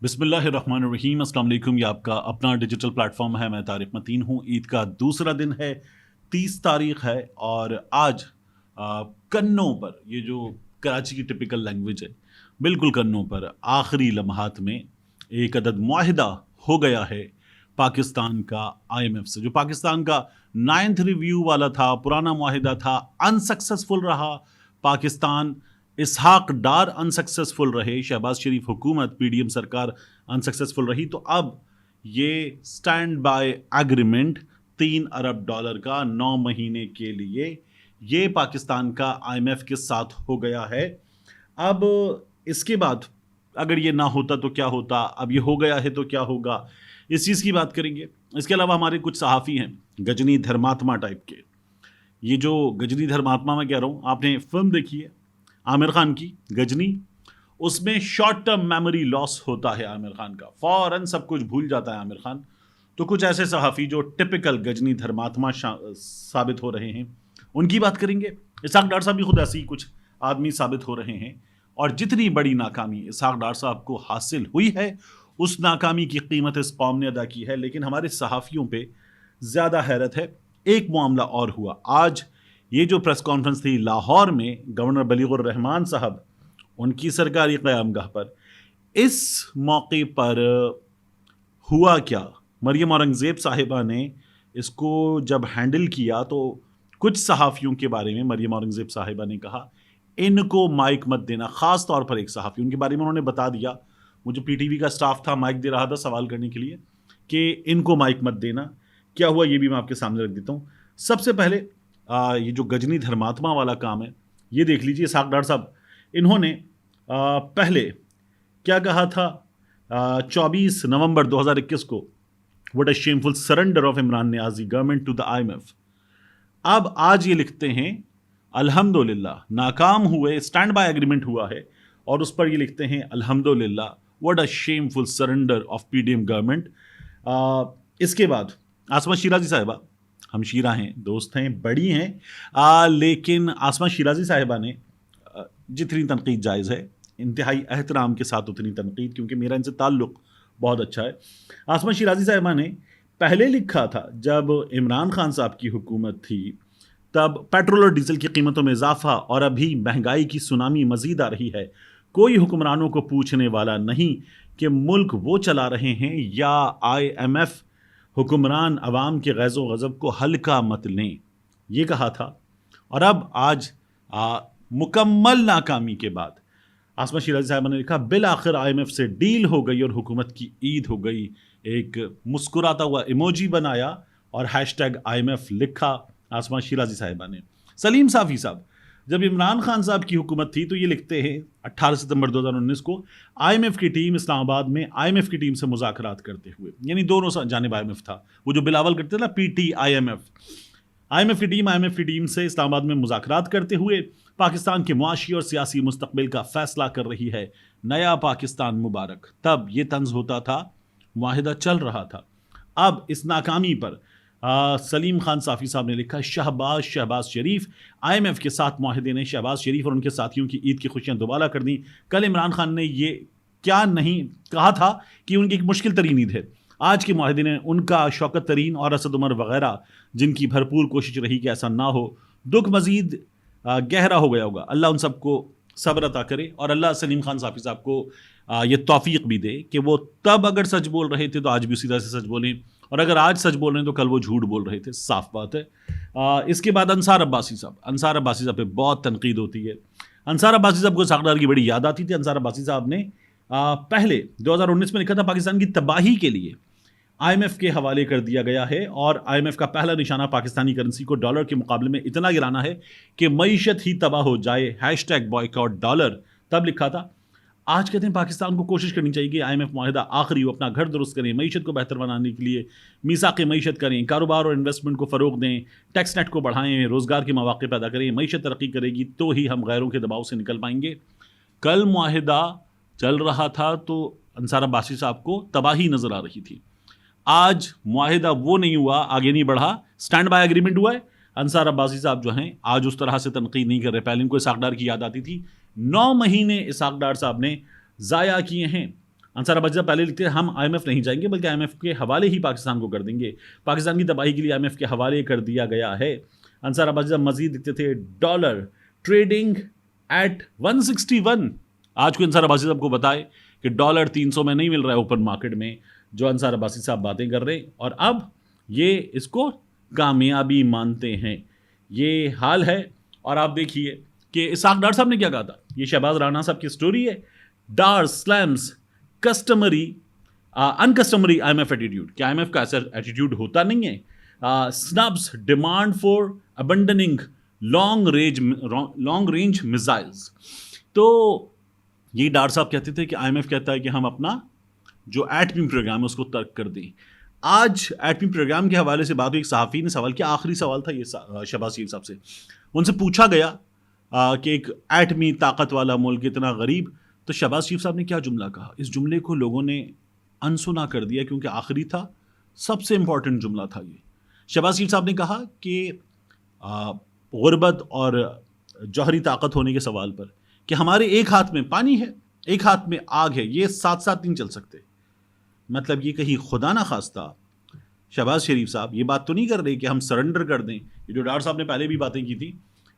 بسم اللہ الرحمن الرحیم، السلام علیکم۔ یہ آپ کا اپنا ڈیجیٹل پلیٹ فارم ہے، میں طارق متین ہوں۔ عید کا دوسرا دن ہے، 30 تاریخ ہے، اور آج کنوں پر، یہ جو کراچی کی ٹپیکل لینگویج ہے، بالکل کنوں پر آخری لمحات میں ایک عدد معاہدہ ہو گیا ہے پاکستان کا IMF سے، جو پاکستان کا 9th ریویو والا تھا، پرانا معاہدہ تھا، انسکسیسفل رہا۔ پاکستان اسحاق ڈار انسکسیسفل رہے، شہباز شریف حکومت PDM سرکار انسکسیسفل رہی، تو اب یہ سٹینڈ بائی ایگریمنٹ $3 ارب کا 9 مہینے کے لیے یہ پاکستان کا IMF کے ساتھ ہو گیا ہے۔ اب اس کے بعد اگر یہ نہ ہوتا تو کیا ہوتا، اب یہ ہو گیا ہے تو کیا ہوگا، اس چیز کی بات کریں گے۔ اس کے علاوہ ہمارے کچھ صحافی ہیں گجنی دھرماتما ٹائپ کے۔ یہ جو گجنی دھرماتما میں کہہ رہا ہوں، آپ نے فلم دیکھی ہے عامر خان کی گجنی؟ اس میں شارٹ ٹرم میموری لاس ہوتا ہے عامر خان کا، فوراً سب کچھ بھول جاتا ہے عامر خان۔ تو کچھ ایسے صحافی جو ٹپیکل گجنی دھرماتما ثابت ہو رہے ہیں، ان کی بات کریں گے۔ اسحاق ڈار صاحب بھی خود ایسے ہی کچھ آدمی ثابت ہو رہے ہیں، اور جتنی بڑی ناکامی اسحاق ڈار صاحب کو حاصل ہوئی ہے، اس ناکامی کی قیمت اس قوم نے ادا کی ہے، لیکن ہمارے صحافیوں پہ زیادہ حیرت ہے۔ ایک معاملہ اور ہوا آج، یہ جو پریس کانفرنس تھی لاہور میں گورنر بلیغ الرحمان صاحب ان کی سرکاری قیام گاہ پر، اس موقع پر ہوا کیا، مریم اورنگزیب صاحبہ نے اس کو جب ہینڈل کیا تو کچھ صحافیوں کے بارے میں مریم اورنگزیب صاحبہ نے کہا ان کو مائک مت دینا، خاص طور پر ایک صحافی ان کے بارے میں انہوں نے بتا دیا، مجھے PTV کا سٹاف تھا مائک دے رہا تھا سوال کرنے کے لیے، کہ ان کو مائک مت دینا۔ کیا ہوا یہ بھی میں آپ کے سامنے رکھ دیتا ہوں۔ سب سے پہلے یہ جو گجنی دھرماتما والا کام ہے، یہ دیکھ لیجیے اسحاق ڈار صاحب انہوں نے پہلے کیا کہا تھا 24 نومبر 2021 کو، what a shameful surrender of Imran Niazi government to the IMF۔ اب آج یہ لکھتے ہیں الحمدللہ ناکام ہوئے، اسٹینڈ بائی ایگریمنٹ ہوا ہے، اور اس پر یہ لکھتے ہیں الحمدللہ what a shameful surrender of PDM government. اس کے بعد آسمہ شیرازی صاحبہ، ہم شیرہ ہیں، دوست ہیں، بڑی ہیں، لیکن آسمہ شیرازی صاحبہ نے جتنی تنقید جائز ہے، انتہائی احترام کے ساتھ اتنی تنقید، کیونکہ میرا ان سے تعلق بہت اچھا ہے۔ آسمہ شیرازی صاحبہ نے پہلے لکھا تھا جب عمران خان صاحب کی حکومت تھی، تب پیٹرول اور ڈیزل کی قیمتوں میں اضافہ اور ابھی مہنگائی کی سونامی مزید آ رہی ہے، کوئی حکمرانوں کو پوچھنے والا نہیں کہ ملک وہ چلا رہے ہیں یا IMF، حکمران عوام کے غیظ و غضب کو ہلکا مت لیں، یہ کہا تھا۔ اور اب آج مکمل ناکامی کے بعد آسمہ شیرازی صاحبہ نے لکھا بالآخر IMF سے ڈیل ہو گئی اور حکومت کی عید ہو گئی، ایک مسکراتا ہوا ایموجی بنایا اور #IMF لکھا آسمہ شیرازی صاحبہ نے۔ سلیم صافی صاحب جب عمران خان صاحب کی حکومت تھی تو یہ لکھتے ہیں 18 ستمبر 2019 کو، IMF کی ٹیم اسلام آباد میں IMF کی ٹیم سے مذاکرات کرتے ہوئے، یعنی دونوں جانب IMF تھا، وہ جو بلاول کرتے تھے نا IMF کی ٹیم سے اسلام آباد میں مذاکرات کرتے ہوئے پاکستان کے معاشی اور سیاسی مستقبل کا فیصلہ کر رہی ہے، نیا پاکستان مبارک۔ تب یہ طنز ہوتا تھا، معاہدہ چل رہا تھا۔ اب اس ناکامی پر سلیم خان صافی صاحب نے لکھا شہباز شریف IMF کے ساتھ معاہدے نے شہباز شریف اور ان کے ساتھیوں کی عید کی خوشیاں دوبالا کر دیں۔ کل عمران خان نے یہ کیا نہیں کہا تھا کہ ان کی ایک مشکل ترین عید ہے، آج کے معاہدے نے ان کا شوکت ترین اور اسد عمر وغیرہ جن کی بھرپور کوشش رہی کہ ایسا نہ ہو، دکھ مزید گہرا ہو گیا ہوگا۔ اللہ ان سب کو صبر عطا کرے، اور اللہ سلیم خان صافی صاحب کو یہ توفیق بھی دے کہ وہ تب اگر سچ بول رہے تھے تو آج بھی اسی طرح سے سچ بولیں، اور اگر آج سچ بول رہے ہیں تو کل وہ جھوٹ بول رہے تھے، صاف بات ہے۔ اس کے بعد انصار عباسی صاحب پہ بہت تنقید ہوتی ہے۔ انصار عباسی صاحب کو اسحاق ڈار کی بڑی یاد آتی تھی۔ انصار عباسی صاحب نے پہلے 2019 میں لکھا تھا پاکستان کی تباہی کے لیے IMF کے حوالے کر دیا گیا ہے، اور IMF کا پہلا نشانہ پاکستانی کرنسی کو ڈالر کے مقابلے میں اتنا گرانا ہے کہ معیشت ہی تباہ ہو جائے، #boycott$۔ تب لکھا تھا۔ آج کہتے ہیں پاکستان کو کوشش کرنی چاہیے کہ IMF معاہدہ آخری ہو، اپنا گھر درست کریں، معیشت کو بہتر بنانے کے لیے میثاق معیشت کریں، کاروبار اور انویسٹمنٹ کو فروغ دیں، ٹیکس نیٹ کو بڑھائیں، روزگار کے مواقع پیدا کریں، معیشت ترقی کرے گی تو ہی ہم غیروں کے دباؤ سے نکل پائیں گے۔ کل معاہدہ چل رہا تھا تو انصار عباسی صاحب کو تباہی نظر آ رہی تھی، آج معاہدہ وہ نہیں ہوا، آگے نہیں بڑھا، سٹینڈ بائی ایگریمنٹ ہوا ہے۔ انصار عباسی صاحب جو ہیں آج اس طرح سے تنقید نہیں کر رہے، پہلے ان کو اسحاق ڈار کی یاد آتی تھی۔ 9 مہینے اسحاق ڈار صاحب نے ضائع کیے ہیں۔ انصار عباسی صاحب پہلے لکھتے ہیں ہم آئی ایم ایف نہیں جائیں گے بلکہ آئی ایم ایف کے حوالے ہی پاکستان کو کر دیں گے، پاکستان کی تباہی کے لیے آئی ایم ایف کے حوالے کر دیا گیا ہے۔ انصار عباسی صاحب مزید لکھتے تھے ڈالر ٹریڈنگ ایٹ 161۔ آج کو انصار عباسی صاحب کو بتائے کہ ڈالر 300 میں نہیں مل رہا ہے اوپن مارکیٹ میں، جو انصار عباسی صاحب باتیں کر رہے ہیں، اور اب یہ اس کو کامیابی مانتے ہیں، یہ حال ہے۔ اور آپ دیکھیے کہ اسحاق ڈار صاحب نے کیا کہا تھا، یہ شہباز رانا صاحب کی سٹوری ہے۔ Dar slams customary uncustomary IMF attitude, کہ آئی ایم ایف کا ایسا ایٹیٹیوڈ ہوتا نہیں ہے۔ سنبس demand for abandoning long range missiles. تو یہ ڈار صاحب کہتے تھے کہ آئی ایم ایف کہتا ہے کہ ہم اپنا جو ایٹمی پروگرام ہے اس کو ترک کر دیں۔ آج ایٹمی پروگرام کے حوالے سے بات ہوئی، ایک صحافی نے سوال کیا، آخری سوال تھا یہ شہباز شریف صاحب سے، ان سے پوچھا گیا کہ ایک ایٹمی طاقت والا ملک اتنا غریب، تو شہباز شریف صاحب نے کیا جملہ کہا، اس جملے کو لوگوں نے انسنا کر دیا کیونکہ آخری تھا، سب سے امپورٹنٹ جملہ تھا یہ۔ شہباز شریف صاحب نے کہا کہ غربت اور جوہری طاقت ہونے کے سوال پر کہ ہمارے ایک ہاتھ میں پانی ہے، ایک ہاتھ میں آگ ہے، یہ ساتھ ساتھ نہیں چل سکتے۔ مطلب یہ کہیں خدا نہ خواستہ شہباز شریف صاحب یہ بات تو نہیں کر رہے کہ ہم سرنڈر کر دیں، یہ جو ڈار صاحب نے پہلے بھی باتیں کی تھی،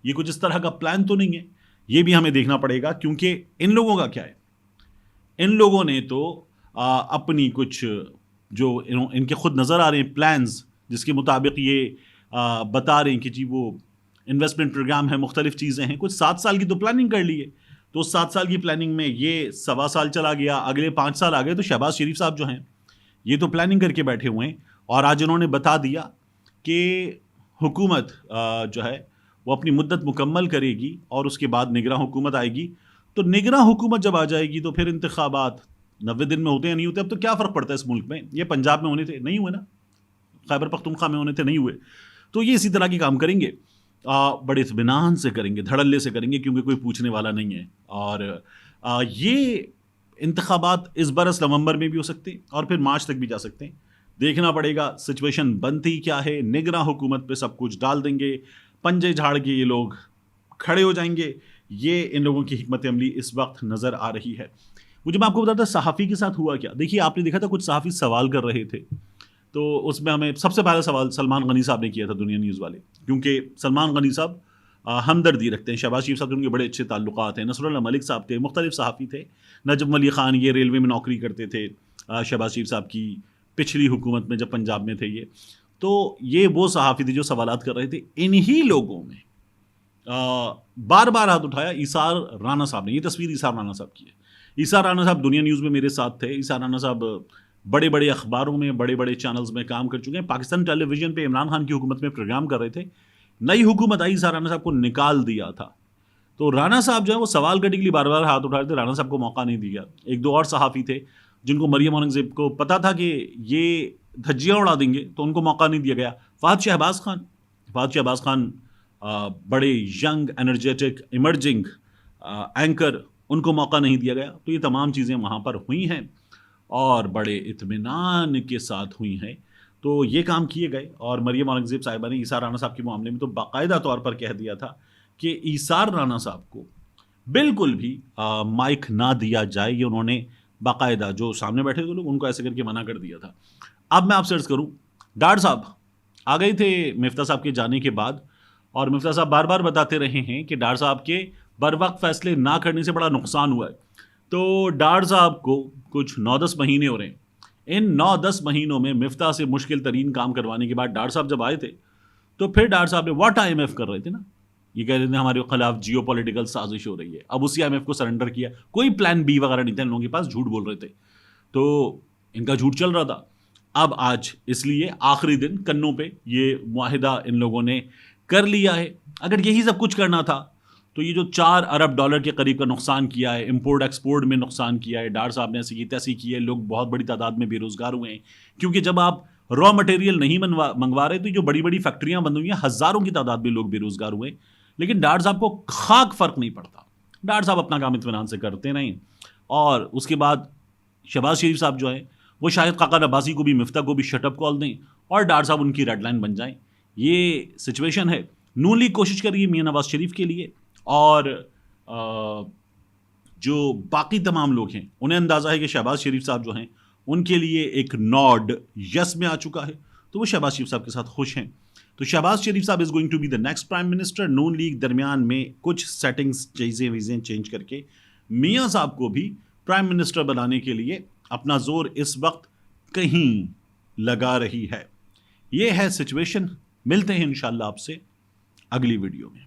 یہ کچھ اس طرح کا پلان تو نہیں ہے، یہ بھی ہمیں دیکھنا پڑے گا، کیونکہ ان لوگوں کا کیا ہے، ان لوگوں نے تو اپنی کچھ جو ان کے خود نظر آ رہے ہیں پلانز، جس کے مطابق یہ بتا رہے ہیں کہ جی وہ انویسٹمنٹ پروگرام ہے، مختلف چیزیں ہیں، کچھ 7 سال کی تو پلاننگ کر لی ہے، تو 7 سال کی پلاننگ میں یہ 1.25 سال چلا گیا، اگلے 5 سال آ گئے، تو شہباز شریف صاحب جو ہیں یہ تو پلاننگ کر کے بیٹھے ہوئے ہیں، اور آج انہوں نے بتا دیا کہ حکومت جو ہے وہ اپنی مدت مکمل کرے گی اور اس کے بعد نگراں حکومت آئے گی، تو نگراں حکومت جب آ جائے گی تو پھر انتخابات 90 دن میں ہوتے ہیں نہیں ہوتے، اب تو کیا فرق پڑتا ہے اس ملک میں، یہ پنجاب میں ہونے تھے نہیں ہوئے نا، خیبر پختونخوا میں ہونے تھے نہیں ہوئے، تو یہ اسی طرح کے کام کریں گے، بڑے اطمینان سے کریں گے، دھڑلے سے کریں گے، کیونکہ کوئی پوچھنے والا نہیں ہے، اور یہ انتخابات اس برس نومبر میں بھی ہو سکتے ہیں اور پھر مارچ تک بھی جا سکتے ہیں، دیکھنا پڑے گا سچویشن بنتی کیا ہے، نگراں حکومت پہ سب کچھ ڈال دیں گے، پنجے جھاڑ کے یہ لوگ کھڑے ہو جائیں گے، یہ ان لوگوں کی حکمت عملی اس وقت نظر آ رہی ہے۔ مجھے میں آپ کو بتاتا صحافی کے ساتھ ہوا کیا، دیکھیے آپ نے دیکھا تھا کچھ صحافی سوال کر رہے تھے، تو اس میں ہمیں سب سے پہلا سوال سلمان غنی صاحب نے کیا تھا، دنیا نیوز والے، کیونکہ سلمان غنی صاحب ہمدردی رکھتے ہیں، شہباز شریف صاحب ان کے بڑے اچھے تعلقات ہیں، نصر اللہ ملک صاحب تھے، مختلف صحافی تھے، نجم ولی خان یہ ریلوے میں نوکری کرتے تھے شہباز شریف صاحب کی پچھلی حکومت میں جب پنجاب میں تھے یہ، تو یہ وہ صحافی تھے جو سوالات کر رہے تھے، انہی لوگوں میں بار بار ہاتھ اٹھایا ایثار رانا صاحب نے، یہ تصویر ایثار رانا صاحب کی ہے، ایثار رانا صاحب دنیا نیوز میں میرے ساتھ تھے، ایثار رانا صاحب بڑے بڑے اخباروں میں بڑے بڑے چینلز میں کام کر چکے ہیں، پاکستان ٹیلی ویژن پہ عمران خان کی حکومت میں پروگرام کر رہے تھے، نئی حکومت آئی ایثار رانا صاحب کو نکال دیا تھا، تو رانا صاحب جو ہے وہ سوال کرنے کے لیے بار بار ہاتھ اٹھا رہے تھے، رانا صاحب کو موقع نہیں دیا۔ ایک دو اور صحافی تھے جن کو مریم اورنگزیب کو پتا تھا کہ یہ دھجیاں اڑا دیں گے، تو ان کو موقع نہیں دیا گیا۔ فہد شہباز خان بڑے ینگ انرجیٹک ایمرجنگ اینکر، ان کو موقع نہیں دیا گیا، تو یہ تمام چیزیں وہاں پر ہوئی ہیں اور بڑے اطمینان کے ساتھ ہوئی ہیں، تو یہ کام کیے گئے، اور مریم اورنگزیب صاحبہ نے ایثار رانا صاحب کے معاملے میں تو باقاعدہ طور پر کہہ دیا تھا کہ ایثار رانا صاحب کو بالکل بھی مائک نہ دیا جائے، یہ انہوں نے باقاعدہ جو سامنے بیٹھے تھے لوگ ان کو ایسے کر کے منع کر دیا تھا۔ اب میں آپ سے عرض کروں، ڈار صاحب آ گئے تھے مفتاح صاحب کے جانے کے بعد، اور مفتاح صاحب بار بار بتاتے رہے ہیں کہ ڈار صاحب کے بر وقت فیصلے نہ کرنے سے بڑا نقصان ہوا ہے، تو ڈار صاحب کو کچھ 9-10 مہینے ہو رہے ہیں، ان 9-10 مہینوں میں مفتاح سے مشکل ترین کام کروانے کے بعد ڈار صاحب جب آئے تھے تو پھر ڈار صاحب نے واٹ آئی ایم ایف کر رہے تھے نا، یہ کہہ رہے تھے ہمارے خلاف جیو پولیٹیکل سازش ہو رہی ہے، اب اسی آئی ایم ایف کو سرنڈر کیا، کوئی پلان بی وغیرہ نہیں تھا ان لوگوں کے پاس، جھوٹ بول رہے تھے، تو ان کا جھوٹ چل رہا تھا۔ اب آج اس لیے آخری دن کنوں پہ یہ معاہدہ ان لوگوں نے کر لیا ہے، اگر یہی سب کچھ کرنا تھا تو یہ جو $4 ارب کے قریب کا نقصان کیا ہے، امپورٹ ایکسپورٹ میں نقصان کیا ہے، ڈار صاحب نے ایسی کی تیسی کی ہے، لوگ بہت بڑی تعداد میں بے روزگار ہوئے ہیں، کیونکہ جب آپ را مٹیریل نہیں منگوا رہے تو جو بڑی بڑی فیکٹریاں بند ہوئی ہیں، ہزاروں کی تعداد میں لوگ بے روزگار ہوئے، لیکن ڈار صاحب کو خاک فرق نہیں پڑتا، ڈار صاحب اپنا کام اطمینان سے کرتے رہیں، اور اس کے بعد شہباز شریف صاحب جو ہیں وہ شاہد خاقان عباسی کو بھی، مفتاح کو بھی شٹ اپ کال دیں اور ڈار صاحب ان کی ریڈ لائن بن جائیں، یہ سچویشن ہے۔ نون لیگ کوشش کر رہی ہے میاں نواز شریف کے لیے، اور جو باقی تمام لوگ ہیں انہیں اندازہ ہے کہ شہباز شریف صاحب جو ہیں ان کے لیے ایک نوڈ یس میں آ چکا ہے، تو وہ شہباز شریف صاحب کے ساتھ خوش ہیں. تو شہباز شریف صاحب is going to be the next prime minister. Noon League درمیان میں کچھ سیٹنگز چیزیں چینج کر کے میاں صاحب کو بھی پرائم منسٹر بنانے کے لیے اپنا زور اس وقت کہیں لگا رہی ہے. یہ ہے سچویشن. ملتے ہیں انشاءاللہ آپ سے اگلی ویڈیو میں.